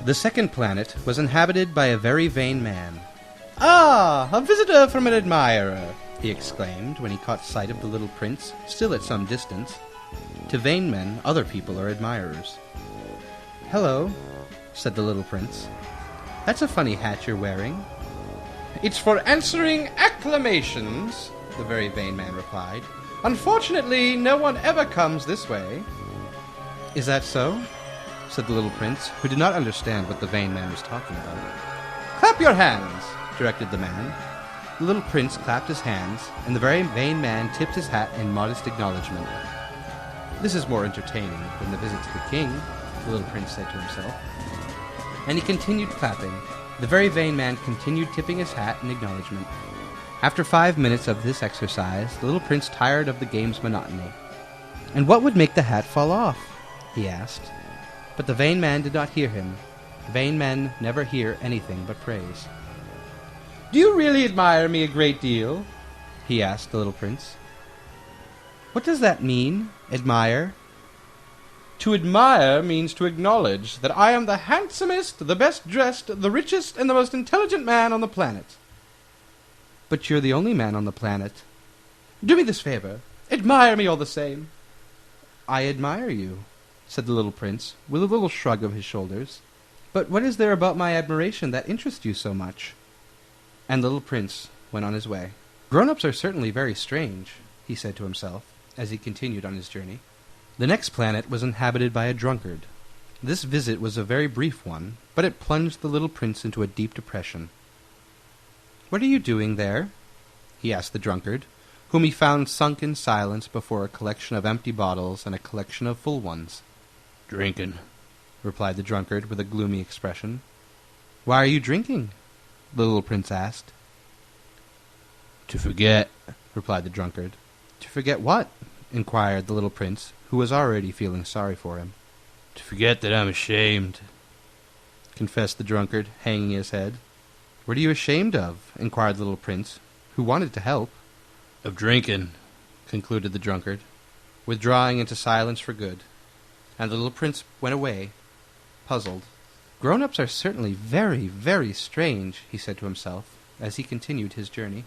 The second planet was inhabited by a very vain man. "Ah, a visitor from an admirer!" he exclaimed when he caught sight of the little prince, still at some distance. To vain men, other people are admirers. "Hello," said the little prince. "That's a funny hat you're wearing." "It's for answering acclamations," the very vain man replied. "Unfortunately, no one ever comes this way." "Is that so?" said the little prince, who did not understand what the vain man was talking about. "Clap your hands," directed the man. The little prince clapped his hands, and the very vain man tipped his hat in modest acknowledgment. "This is more entertaining than the visit to the king," the little prince said to himself. And he continued clapping. The very vain man continued tipping his hat in acknowledgment. After 5 minutes of this exercise, the little prince tired of the game's monotony. "And what would make the hat fall off?" he asked. But the vain man did not hear him. Vain men never hear anything but praise. "Do you really admire me a great deal?" he asked the little prince. "What does that mean, admire?" "To admire means to acknowledge that I am the handsomest, the best dressed, the richest, and the most intelligent man on the planet." "But you're the only man on the planet." "Do me this favor. Admire me all the same." "I admire you," said the little prince, with a little shrug of his shoulders. "But what is there about my admiration that interests you so much?" And the little prince went on his way. "Grown-ups are certainly very strange," he said to himself, as he continued on his journey. The next planet was inhabited by a drunkard. This visit was a very brief one, but it plunged the little prince into a deep depression. "What are you doing there?" he asked the drunkard, whom he found sunk in silence before a collection of empty bottles and a collection of full ones. "Drinking," replied the drunkard with a gloomy expression. "Why are you drinking?" the little prince asked. "To forget," replied the drunkard. "To forget what?" inquired the little prince, who was already feeling sorry for him. "To forget that I'm ashamed," confessed the drunkard, hanging his head. "What are you ashamed of?" inquired the little prince, who wanted to help. "Of drinking," concluded the drunkard, withdrawing into silence for good. And the little prince went away, puzzled. "Grown-ups are certainly very, very strange," he said to himself, as he continued his journey.